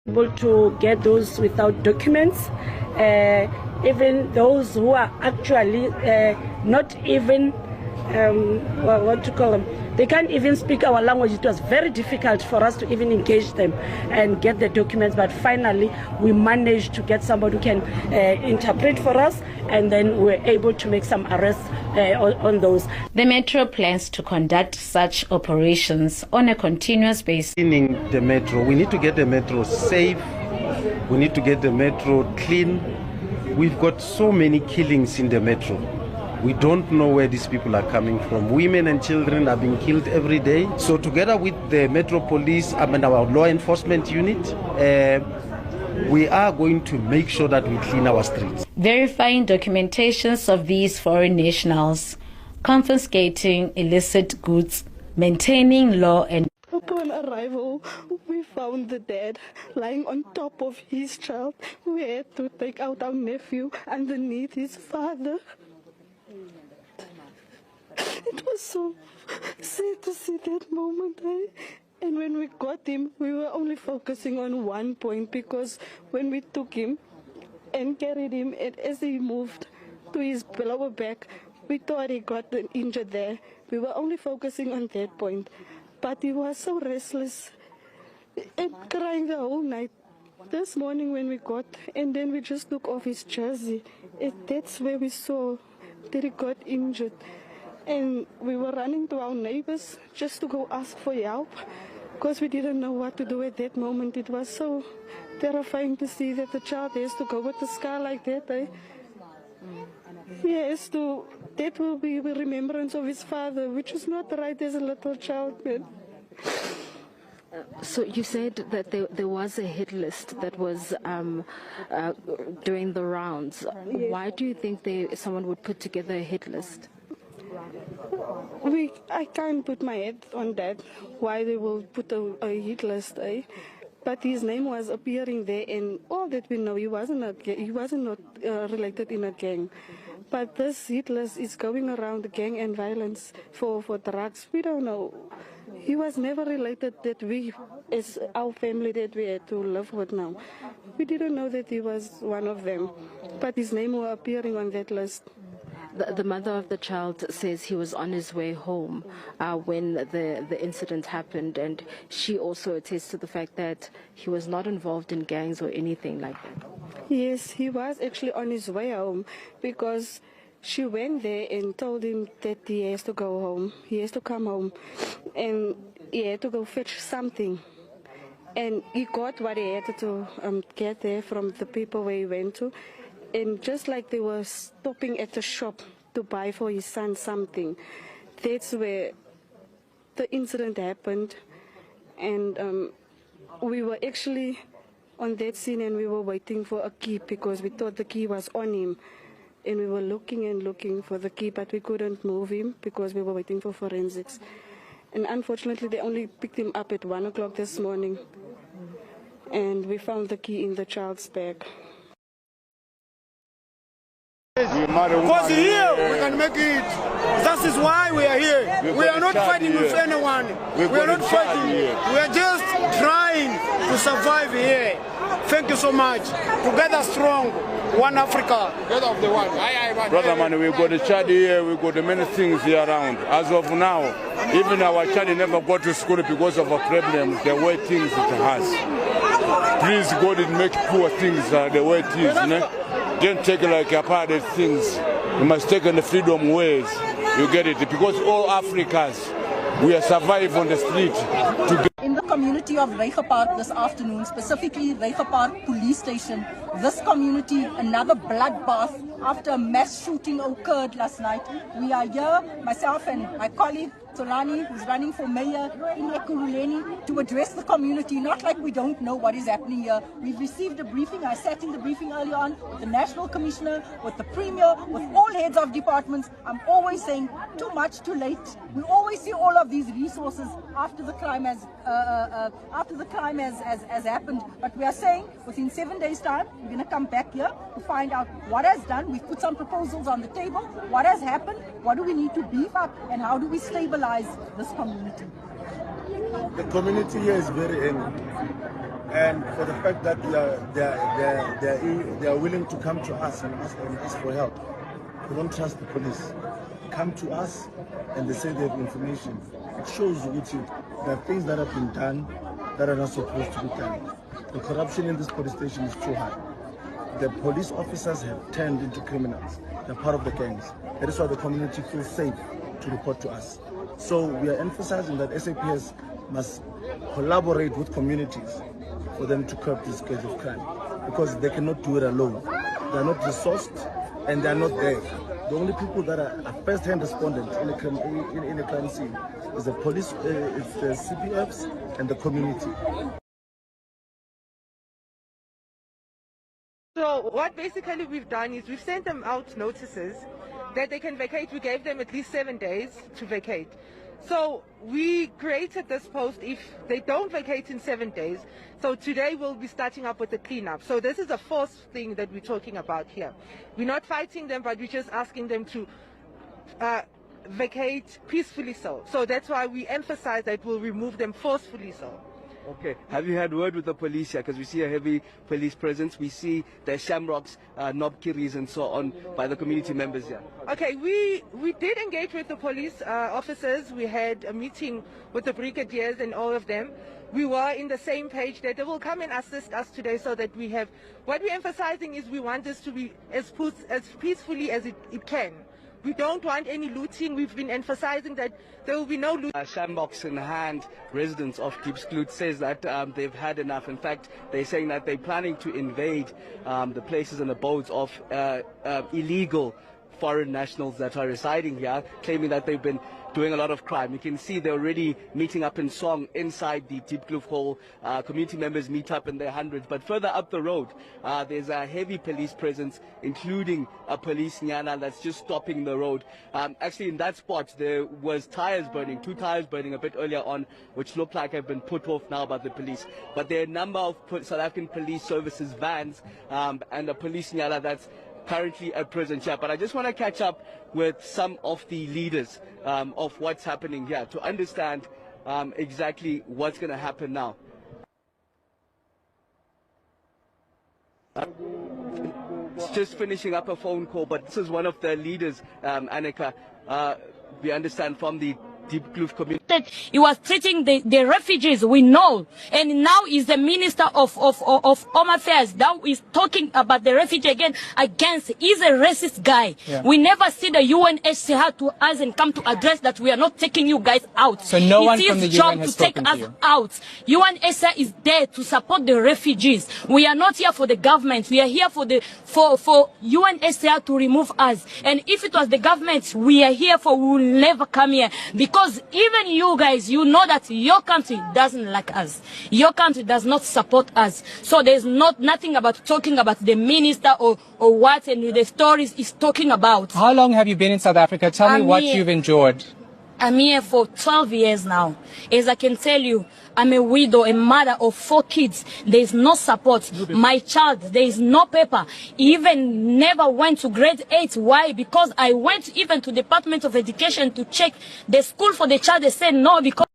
able to get those without documents, even those who are actually not even what to call them, they can't even speak our language. It was very difficult for us to even engage them and get the documents, but finally we managed to get somebody who can interpret for us, and then we were able to make some arrests on those. The Metro plans to conduct such operations on a continuous basis. In the Metro, we need to get the Metro safe, we need to get the Metro clean. We've got so many killings in the Metro. We don't know where these people are coming from. Women and children are being killed every day. So together with the Metro Police and our law enforcement unit, we are going to make sure that we clean our streets. Verifying documentations of these foreign nationals, confiscating illicit goods, maintaining law and... Upon arrival, we found the dad lying on top of his child. We had to take out our nephew underneath his father. It was so sad to see that moment. And when we got him, we were only focusing on one point, because when we took him and carried him, and as he moved to his lower back, we thought he got injured there. We were only focusing on that point. But he was so restless and crying the whole night. This morning when we got, and then we just took off his jersey, that's where we saw that he got injured. And we were running to our neighbors just to go ask for help, because we didn't know what to do at that moment. It was so terrifying to see that the child has to go with the scar like that. He has to, that will be the remembrance of his father, which is not right as a little child, man. So you said that there was a hit list that was doing the rounds. Yes. Why do you think someone would put together a hit list? I can't put my head on that, why they will put a hit list, But his name was appearing there, and all that we know, he wasn't related in a gang. But this hit list is going around the gang and violence for drugs. We don't know. He was never related that we, as our family that we had to live with now. We didn't know that he was one of them, but his name was appearing on that list. The mother of the child says he was on his way home when the incident happened, and she also attests to the fact that he was not involved in gangs or anything like that. Yes, he was actually on his way home, because she went there and told him that he has to go home, he has to come home, and he had to go fetch something. And he got what he had to get there from the people where he went to. And just like they were stopping at the shop to buy for his son something, that's where the incident happened. And we were actually on that scene, and we were waiting for a key, because we thought the key was on him. And we were looking and looking for the key, but we couldn't move him because we were waiting for forensics. And unfortunately, they only picked him up at 1 o'clock this morning. And we found the key in the child's bag. Because here we can make it. That is why we are here. We are not fighting with anyone. We are not fighting. We are just trying to survive here. Thank you so much. Together strong. One Africa. Together of the one. Brother man, we've got a Chad here. We've got many things here around. As of now, even our Chad never got to school because of a problem, the way things it has. Please God, it make poor things the way it is. Don't take it like apartheid things. You must take in the freedom ways. You get it? Because all Africans, we are survive on the street. In the community of Reiger Park this afternoon, specifically Reiger Park Police Station, this community, another bloodbath after a mass shooting occurred last night. We are here, myself and my colleague, Tolani, who's running for mayor in Ekurhuleni, to address the community, not like we don't know what is happening here. We've received a briefing. I sat in the briefing earlier on with the National Commissioner, with the Premier, with all heads of departments. I'm always saying too much, too late. We always see all of these resources after the crime has happened. But we are saying within 7 days' time, we're going to come back here to find out what has done. We've put some proposals on the table. What has happened? What do we need to beef up? And how do we stabilize this community? The community here is very angry. and for the fact that they are willing to come to us and ask for help. They don't trust the police. Come to us and they say they have information. It shows with you there are things that have been done that are not supposed to be done. The corruption in this police station is too high. The police officers have turned into criminals. They're part of the gangs. That is why the community feels safe to report to us. So we are emphasizing that SAPS must collaborate with communities for them to curb this case of crime, because they cannot do it alone. They are not resourced and they are not there. The only people that are first-hand respondent in a crime scene is the police, it's the CPFs and the community. So what basically we've done is we've sent them out notices that they can vacate. We gave them at least 7 days to vacate. So we created this post if they don't vacate in 7 days. So today we'll be starting up with the cleanup. So this is the first thing that we're talking about here. We're not fighting them, but we're just asking them to vacate peacefully so. So that's why we emphasize that we'll remove them forcefully so. Okay. Have you had word with the police here? Because we see a heavy police presence. We see the shamrocks, knobkiris and so on by the community members here. Okay, we did engage with the police officers. We had a meeting with the brigadiers and all of them. We were in the same page that they will come and assist us today so that we have, what we're emphasizing is we want this to be as peacefully as it can. We don't want any looting. We've been emphasizing that there will be no looting. Shambox in hand, residents of Diepkloof says that they've had enough. In fact, they're saying that they're planning to invade the places and abodes of illegal foreign nationals that are residing here, claiming that they've been doing a lot of crime. You can see they're already meeting up in song inside the Diepkloof Hall. Community members meet up in their hundreds. But further up the road, there's a heavy police presence, including a police nyana that's just stopping the road. Actually, in that spot, there was tires burning, 2 tires burning a bit earlier on, which look like have been put off now by the police. But there are a number of South African Police Services vans and a police nyana that's currently at present here. But I just want to catch up with some of the leaders of what's happening here to understand exactly what's going to happen now. Just finishing up a phone call, but this is one of the leaders, Annika, we understand from the Diepkloof community. He was treating the refugees, we know, and now is the Minister of Home Affairs. Now he's talking about the refugee again against. He's a racist guy. Yeah. We never see the UNHCR to us and come to address that we are not taking you guys out. So no one from the UN has spoken to you? It is job to take us out. UNHCR is there to support the refugees. We are not here for the government. We are here for UNHCR to remove us. And if it was the government we are here for, we will never come here, because even you guys, you know that your country doesn't like us. Your country does not support us. So there's nothing about talking about the minister or what, and the stories is talking about. How long have you been in South Africa? Tell me what you've endured. I'm here for 12 years now. As I can tell you, I'm a widow, a mother of 4 kids. There is no support. My child, there is no paper. He even never went to grade 8. Why? Because I went even to the Department of Education to check the school for the child. They said no, because